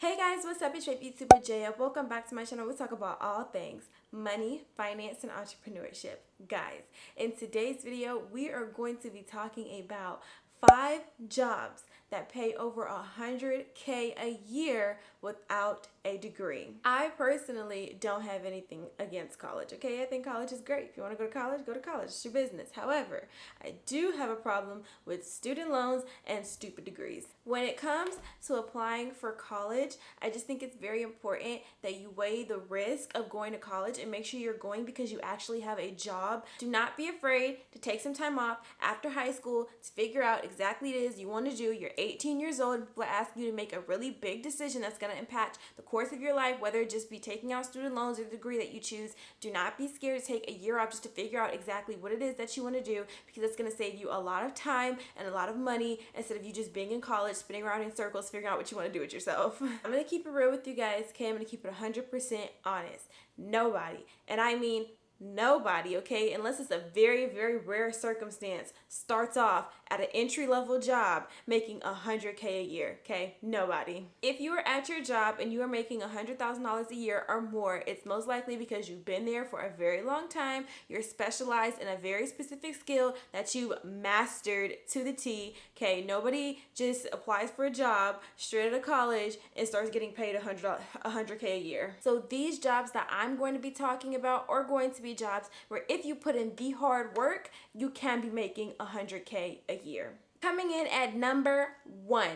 Hey guys, what's up? It's your YouTuber Jaya. Welcome back to my channel. We talk about all things money, finance, and entrepreneurship. Guys, in today's video, we are going to be talking about 5 jobs that pay over 100K a year without a degree. I personally don't have anything against college, okay? I think college is great. If you want to go to college, it's your business. However, I do have a problem with student loans and stupid degrees. When it comes to applying for college, I just think it's very important that you weigh the risk of going to college and make sure you're going because you actually have a job. Do not be afraid to take some time off after high school to figure out exactly what it is you want to do. You're 18 years old. People are asking you to make a really big decision that's going to impact the course of your life, whether it just be taking out student loans or the degree that you choose. Do not be scared to take a year off just to figure out exactly what it is that you want to do, because it's going to save you a lot of time and a lot of money instead of you just being in college, spinning around in circles, figuring out what you want to do with yourself. I'm going to keep it real with you guys, okay? I'm going to keep it 100% honest. Nobody, and I mean nobody, okay, unless it's a very, very rare circumstance, starts off at an entry-level job making 100K a year, okay? Nobody. If you are at your job and you are making $100,000 a year or more, it's most likely because you've been there for a very long time, you're specialized in a very specific skill that you've mastered to the T, okay? Nobody just applies for a job straight out of college and starts getting paid 100K a year. So these jobs that I'm going to be talking about are going to be jobs where if you put in the hard work, you can be making 100K a year. Coming in at number 1,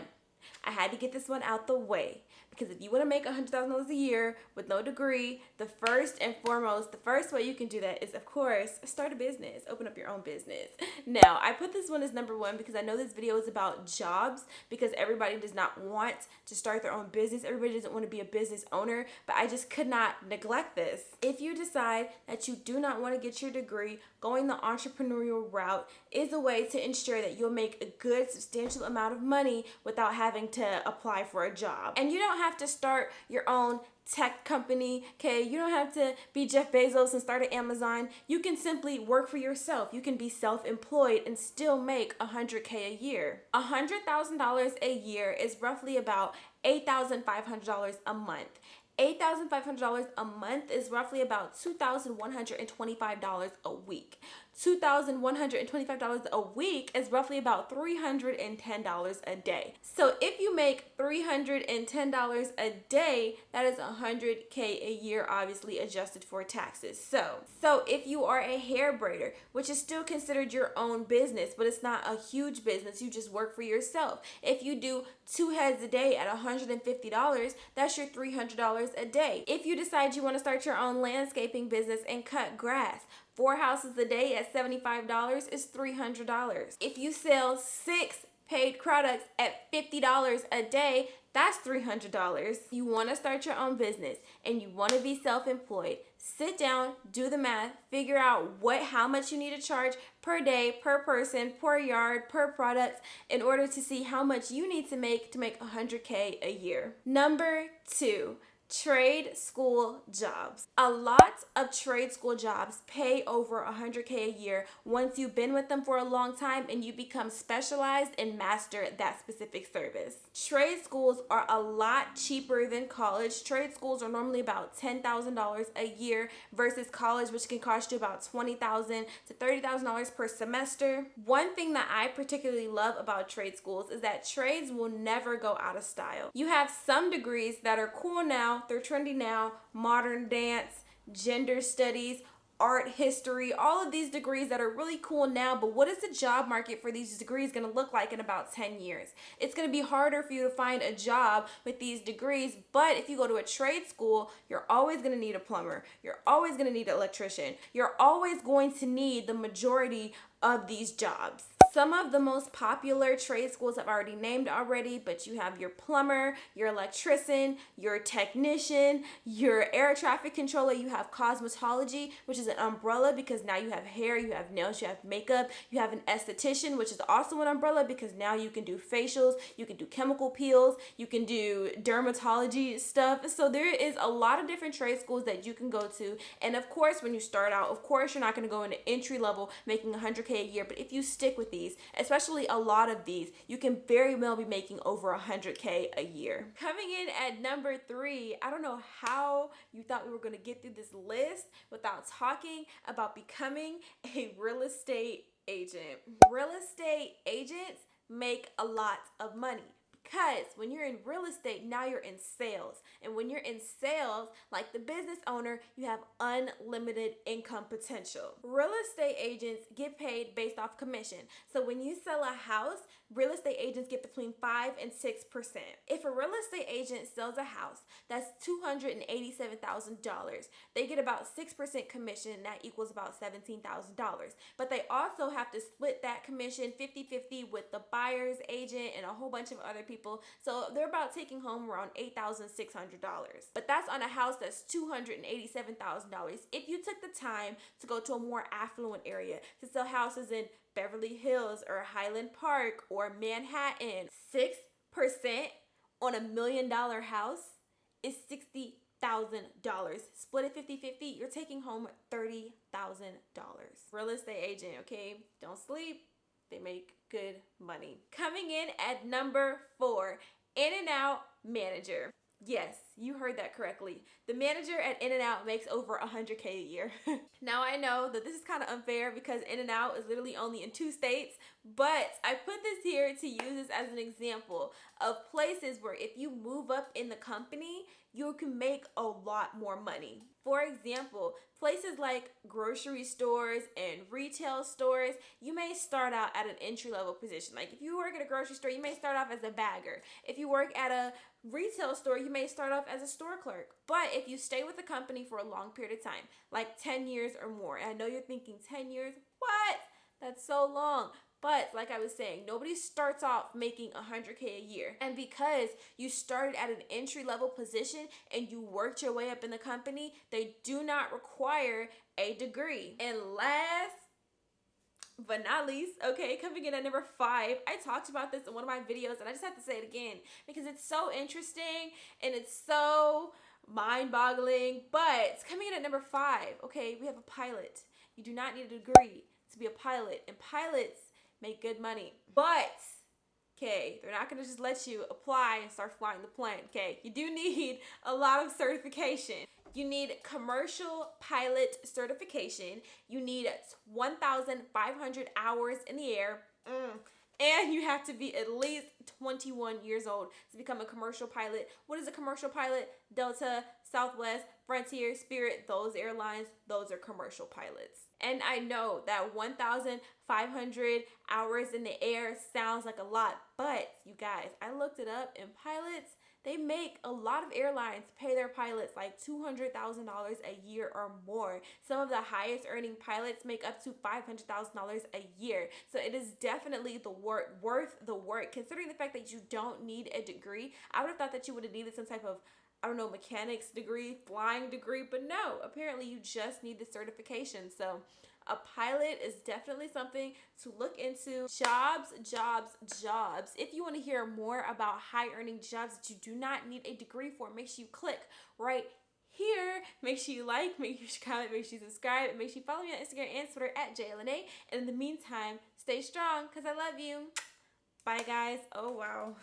I had to get this one out the way, because if you want to make $100,000 a year with no degree, the first way you can do that is, of course, start a business. Open up your own business. Now, I put this one as number 1 because I know this video is about jobs, because everybody does not want to start their own business. Everybody doesn't want to be a business owner, but I just could not neglect this. If you decide that you do not want to get your degree, going the entrepreneurial route is a way to ensure that you'll make a good, substantial amount of money without having to apply for a job. And you don't have to start your own tech company, okay? You don't have to be Jeff Bezos and start an Amazon. You can simply work for yourself. You can be self-employed and still make 100K a year. $100,000 a year is roughly about $8,500 a month. $8,500 a month is roughly about $2,125 a week. $2,125 a week is roughly about $310 a day. So if you make $310 a day, that is 100K a year, obviously adjusted for taxes. So if you are a hair braider, which is still considered your own business, but it's not a huge business, you just work for yourself. If you do 2 heads a day at $150, that's your $300 a day. If you decide you want to start your own landscaping business and cut grass, 4 houses a day at $75 is $300. If you sell 6 paid products at $50 a day, that's $300. You want to start your own business and you want to be self-employed, sit down, do the math, figure out how much you need to charge per day, per person, per yard, per product, in order to see how much you need to make 100K a year. Number 2, trade school jobs. A lot of trade school jobs pay over 100K a year once you've been with them for a long time and you become specialized and master that specific service. Trade schools are a lot cheaper than college. Trade schools are normally about $10,000 a year versus college, which can cost you about $20,000 to $30,000 per semester. One thing that I particularly love about trade schools is that trades will never go out of style. You have some degrees that are cool now, they're trendy now: modern dance, gender studies, art history, all of these degrees that are really cool now, but what is the job market for these degrees going to look like in about 10 years? It's going to be harder for you to find a job with these degrees, but if you go to a trade school, you're always going to need a plumber, you're always going to need an electrician, you're always going to need the majority of these jobs. Some of the most popular trade schools I've already named already, but you have your plumber, your electrician, your technician, your air traffic controller, you have cosmetology, which is an umbrella because now you have hair, you have nails, you have makeup, you have an esthetician, which is also an umbrella because now you can do facials, you can do chemical peels, you can do dermatology stuff. So there is a lot of different trade schools that you can go to, and of course when you start out, of course you're not going to go into entry level making 100K a year, but if you stick with these, these, especially a lot of these, you can very well be making over $100K a year. Coming in at number 3, I don't know how you thought we were going to get through this list without talking about becoming a real estate agent. Real estate agents make a lot of money. Because when you're in real estate, now you're in sales. And when you're in sales, like the business owner, you have unlimited income potential. Real estate agents get paid based off commission. So when you sell a house, real estate agents get between 5 and 6%. If a real estate agent sells a house that's $287,000, they get about 6% commission. That equals about $17,000. But they also have to split that commission 50-50 with the buyer's agent and a whole bunch of other people. So they're about taking home around $8,600. But that's on a house that's $287,000. If you took the time to go to a more affluent area to sell houses in Beverly Hills or Highland Park or Manhattan, 6% on $1 million house is $60,000. Split it 50-50, you're taking home $30,000. Real estate agent, okay? Don't sleep. They make good money. Coming in at number 4, In-N-Out manager. Yes, you heard that correctly. The manager at In-N-Out makes over $100K a year. Now I know that this is kind of unfair because In-N-Out is literally only in 2 states, but I put this here to use this as an example of places where if you move up in the company, you can make a lot more money. For example, places like grocery stores and retail stores, you may start out at an entry-level position. Like if you work at a grocery store, you may start off as a bagger. If you work at a retail store, you may start off as a store clerk. But if you stay with the company for a long period of time, like 10 years or more, and I know you're thinking 10 years, what? That's so long. But like I was saying, nobody starts off making $100K a year. And because you started at an entry-level position and you worked your way up in the company, they do not require a degree. And last but not least, okay, coming in at number 5, I talked about this in one of my videos and I just have to say it again because it's so interesting and it's so mind-boggling. But coming in at number 5, okay, we have a pilot. You do not need a degree to be a pilot, and pilots make good money. But, okay, they're not going to just let you apply and start flying the plane, okay? You do need a lot of certification. You need commercial pilot certification. You need 1,500 hours in the air. And you have to be at least 21 years old to become a commercial pilot. What is a commercial pilot? Delta, Southwest, Frontier, Spirit, those airlines, those are commercial pilots. And I know that 1,500 hours in the air sounds like a lot, but you guys, I looked it up, and pilots, they make a lot of airlines pay their pilots like $200,000 a year or more. Some of the highest earning pilots make up to $500,000 a year. So it is definitely worth the work. Considering the fact that you don't need a degree, I would have thought that you would have needed some type of, I don't know, mechanics degree, flying degree, but no, apparently you just need the certification. So a pilot is definitely something to look into. Jobs. If you want to hear more about high earning jobs that you do not need a degree for, make sure you click right here. Make sure you like, make sure you comment, make sure you subscribe, and make sure you follow me on Instagram and Twitter at JLNA. And in the meantime, stay strong because I love you. Bye guys. Oh wow.